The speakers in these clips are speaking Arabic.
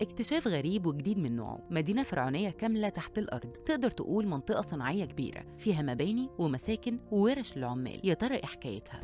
اكتشاف غريب وجديد من نوعه، مدينة فرعونية كاملة تحت الأرض، تقدر تقول منطقة صناعية كبيرة فيها مباني ومساكن وورش للعمال. يا ترى إيه حكايتها؟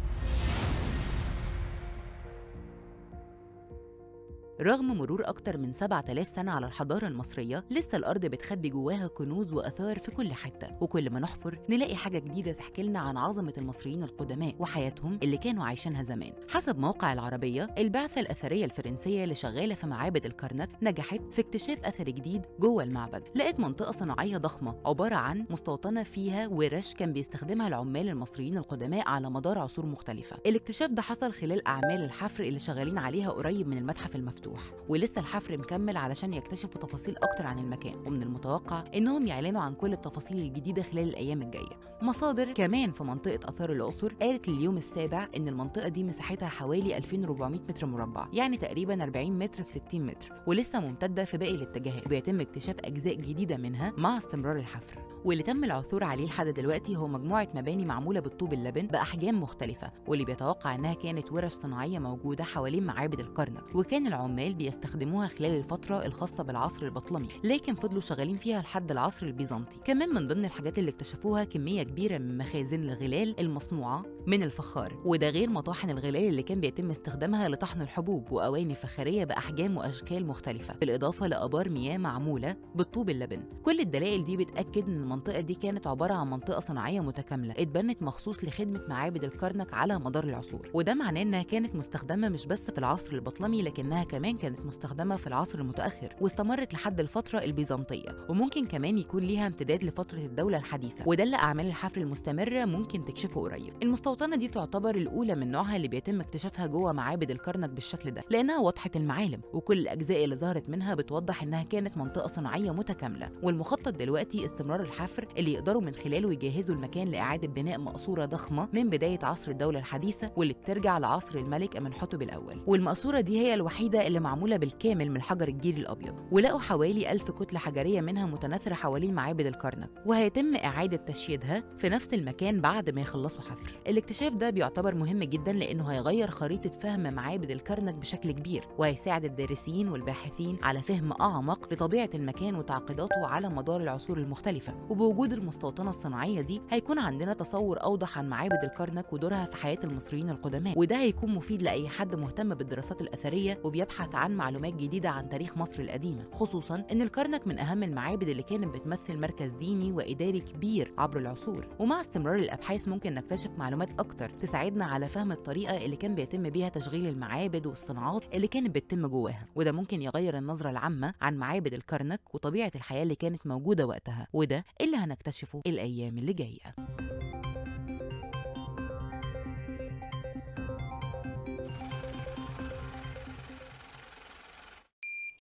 رغم مرور أكتر من 7000 سنة على الحضارة المصرية، لسه الأرض بتخبي جواها كنوز وآثار في كل حتة، وكل ما نحفر نلاقي حاجة جديدة تحكي لنا عن عظمة المصريين القدماء وحياتهم اللي كانوا عايشينها زمان. حسب موقع العربية، البعثة الأثرية الفرنسية اللي شغالة في معابد الكرنك نجحت في اكتشاف أثر جديد جوه المعبد. لقت منطقة صناعية ضخمة عبارة عن مستوطنة فيها ورش كان بيستخدمها العمال المصريين القدماء على مدار عصور مختلفة. الاكتشاف ده حصل خلال أعمال الحفر اللي شغالين عليها قريب من المتحف المفتوح، ولسه الحفر مكمل علشان يكتشفوا تفاصيل اكتر عن المكان، ومن المتوقع انهم يعلنوا عن كل التفاصيل الجديده خلال الايام الجايه. مصادر كمان في منطقه اثار الاقصر قالت لليوم السابع ان المنطقه دي مساحتها حوالي 2400 متر مربع، يعني تقريبا 40 متر في 60 متر، ولسه ممتده في باقي الاتجاهات، وبيتم اكتشاف اجزاء جديده منها مع استمرار الحفر. واللي تم العثور عليه لحد دلوقتي هو مجموعه مباني معموله بالطوب اللبن باحجام مختلفه، واللي بيتوقع انها كانت ورش صناعيه موجوده حوالين معابد الكرنك، وكان العمال بيستخدموها خلال الفترة الخاصة بالعصر البطلمي، لكن فضلوا شغالين فيها لحد العصر البيزنطي. كمان من ضمن الحاجات اللي اكتشفوها كمية كبيرة من مخازن الغلال المصنوعة من الفخار، وده غير مطاحن الغلال اللي كان بيتم استخدامها لطحن الحبوب، وأواني فخارية بأحجام وأشكال مختلفة، بالإضافة لآبار مياه معمولة بالطوب اللبن. كل الدلائل دي بتأكد إن المنطقة دي كانت عبارة عن منطقة صناعية متكاملة اتبنت مخصوص لخدمة معابد الكرنك على مدار العصور، وده معناه إنها كانت مستخدمة مش بس في العصر البطلمي، لكنها كمان كانت مستخدمة في العصر المتأخر واستمرت لحد الفترة البيزنطية، وممكن كمان يكون ليها امتداد لفترة الدولة الحديثة، وده اللي أعمال الحفر المستمرة ممكن تكشفه قريب. المستوطنة دي تعتبر الأولى من نوعها اللي بيتم اكتشافها جوه معابد الكرنك بالشكل ده، لأنها واضحة المعالم، وكل الأجزاء اللي ظهرت منها بتوضح إنها كانت منطقة صناعية متكاملة. والمخطط دلوقتي استمرار الحفر اللي يقدروا من خلاله يجهزوا المكان لإعادة بناء مقصورة ضخمة من بداية عصر الدولة الحديثة، واللي بترجع لعصر الملك أمنحتب الأول. والمقصورة دي هي الوحيدة اللي معمولة بالكامل من الحجر الجيري الأبيض، ولقوا حوالي 1000 كتلة حجرية منها متناثرة حوالين معابد الكرنك، وهيتم إعادة تشييدها في نفس المكان بعد ما يخلصوا حفر. الاكتشاف ده بيعتبر مهم جدا لأنه هيغير خريطة فهم معابد الكرنك بشكل كبير، وهيساعد الدارسين والباحثين على فهم أعمق لطبيعة المكان وتعقيداته على مدار العصور المختلفة. وبوجود المستوطنة الصناعية دي هيكون عندنا تصور أوضح عن معابد الكرنك ودورها في حياة المصريين القدماء، وده هيكون مفيد لأي حد مهتم بالدراسات الأثرية وبيبحث عن معلومات جديدة عن تاريخ مصر القديمة، خصوصا إن الكرنك من أهم المعابد اللي كانت بتمثل مركز ديني وإداري كبير عبر العصور. ومع استمرار الأبحاث ممكن نكتشف معلومات أكتر تساعدنا على فهم الطريقة اللي كان بيتم بيها تشغيل المعابد والصناعات اللي كانت بتتم جواها، وده ممكن يغير النظرة العامة عن معابد الكرنك وطبيعة الحياة اللي كانت موجودة وقتها، وده اللي هنكتشفه الأيام اللي جاية.